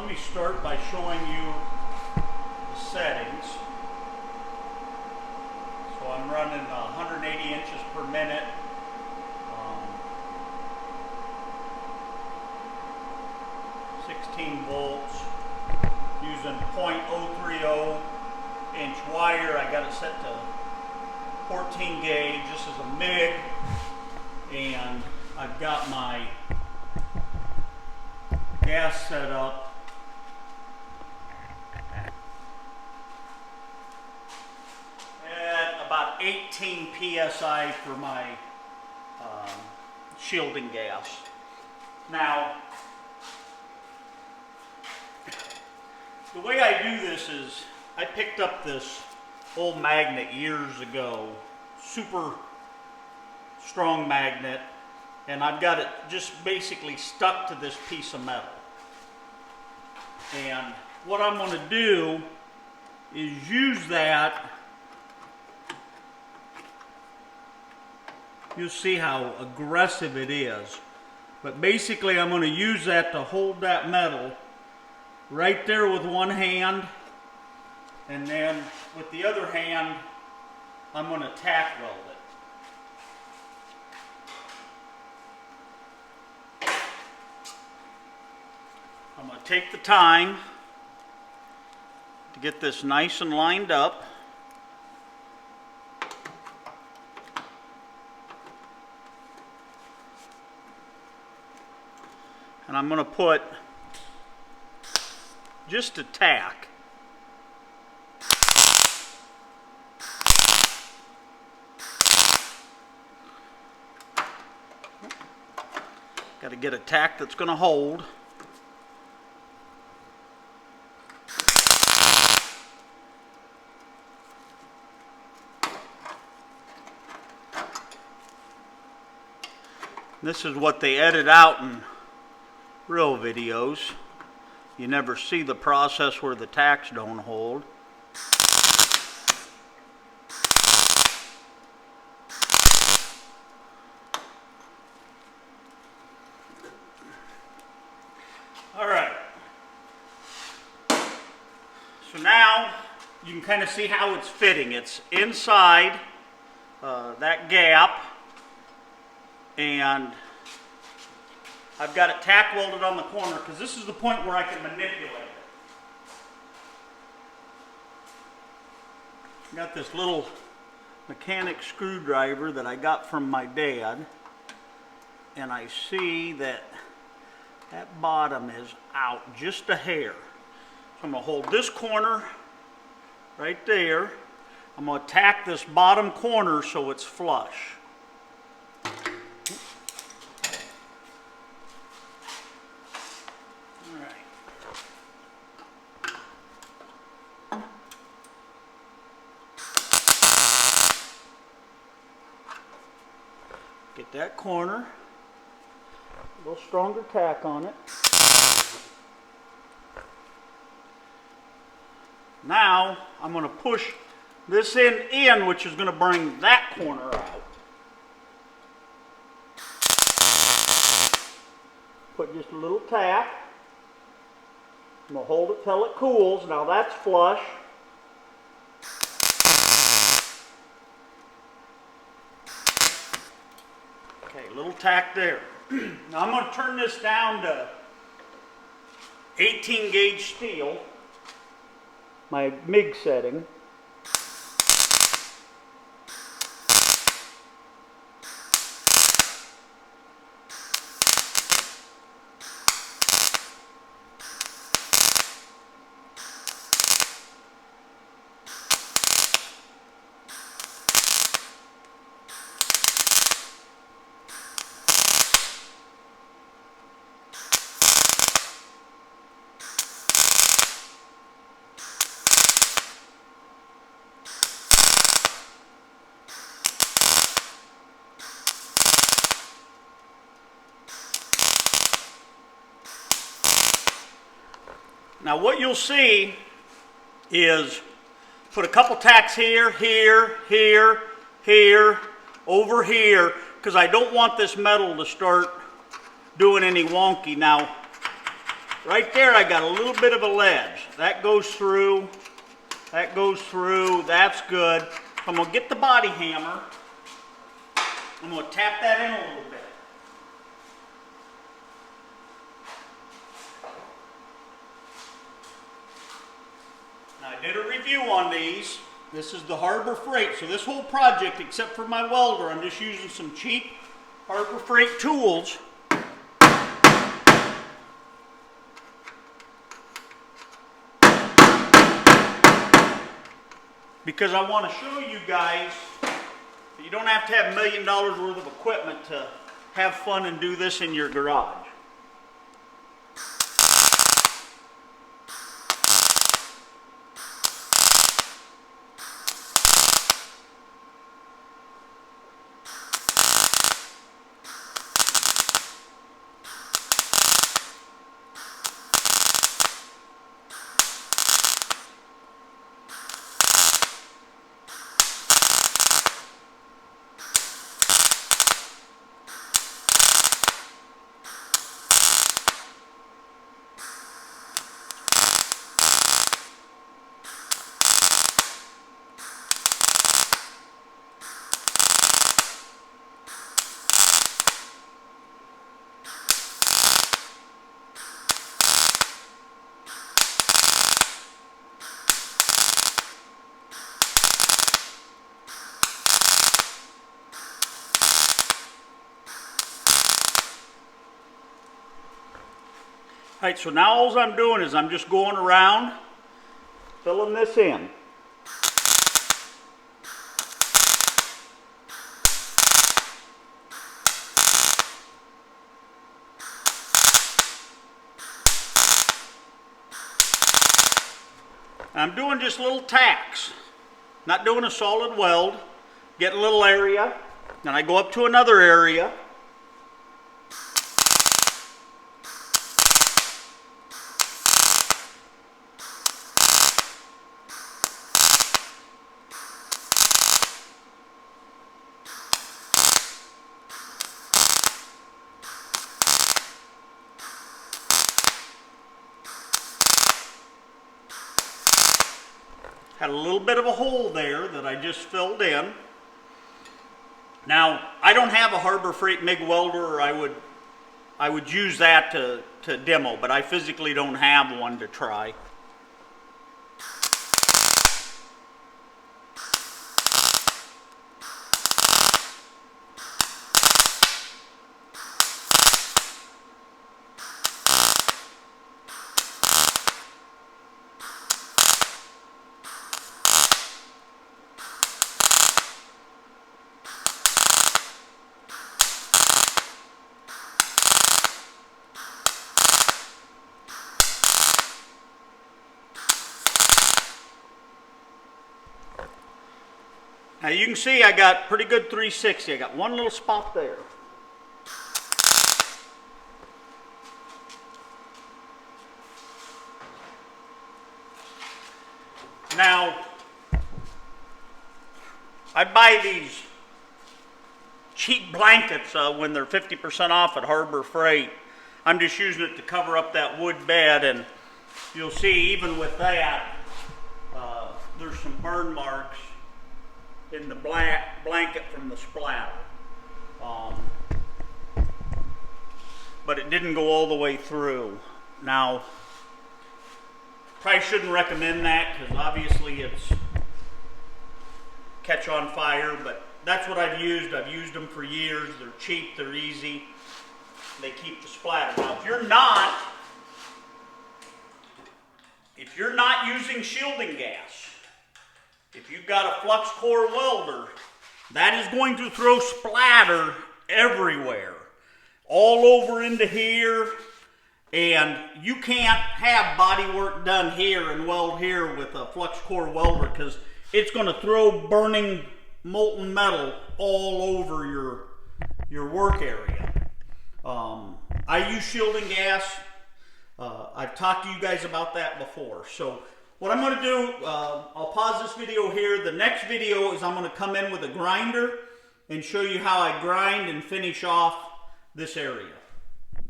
let me start by showing you the settings. So I'm running 180 inches per minute. 16 volts, using 0.030 inch wire. I got it set to 14 gauge. This is a MIG, and I've got my gas set up at about 18 psi for my shielding gas. Now, the way I do this is I picked up this old magnet years ago, super strong magnet, and I've got it just basically stuck to this piece of metal. And what I'm going to do is use that. You'll see how aggressive it is. But basically I'm going to use that to hold that metal right there with one hand, and then with the other hand I'm going to tack weld it. I'm going to take the time to get this nice and lined up. And I'm going to put just a tack. Got to get a tack that's going to hold. This is what they edit out in real videos. You never see the process where the tacks don't hold. All right. So now you can kind of see how it's fitting. It's inside that gap, and I've got it tack welded on the corner because this is the point where I can manipulate it. I've got this little mechanic screwdriver that I got from my dad, and I see that that bottom is out just a hair. So I'm going to hold this corner right there. I'm going to tack this bottom corner so it's flush. Get that corner, a little stronger tack on it. Now I'm going to push this end in, which is going to bring that corner out. Put just a little tack. I'm going to hold it till it cools. Now that's flush. Okay, a little tack there. Now I'm going to turn this down to 18 gauge steel, my MIG setting. Now what you'll see is put a couple tacks here, here, here, here, over here, because I don't want this metal to start doing any wonky. Now, right there I got a little bit of a ledge. That goes through, that goes through, that's good. So I'm going to get the body hammer. I'm going to tap that in a little bit. Now I did a review on these. This is the Harbor Freight. So this whole project, except for my welder, I'm just using some cheap Harbor Freight tools. Because I want to show you guys that you don't have to have $1 million worth of equipment to have fun and do this in your garage. Alright, so now all I'm doing is I'm just going around, filling this in. I'm doing just little tacks, not doing a solid weld. Get a little area, then I go up to another area. Had a little bit of a hole there that I just filled in. Now, I don't have a Harbor Freight MIG welder, or I would use that to demo, but I physically don't have one to try. Now you can see I got pretty good 360. I got one little spot there. Now, I buy these cheap blankets when they're 50% off at Harbor Freight. I'm just using it to cover up that wood bed, and you'll see even with that, there's some burn marks in the blanket from the splatter. But it didn't go all the way through. Now, probably shouldn't recommend that because obviously it's catch on fire, but that's what I've used. I've used them for years. They're cheap, they're easy. They keep the splatter. Now, if you're not using shielding gas, if you've got a flux core welder, that is going to throw splatter everywhere, all over into here, and you can't have body work done here and weld here with a flux core welder because it's going to throw burning molten metal all over your work area. I use shielding gas. I've talked to you guys about that before. So what I'm going to do, I'll pause this video here. The next video is I'm going to come in with a grinder and show you how I grind and finish off this area.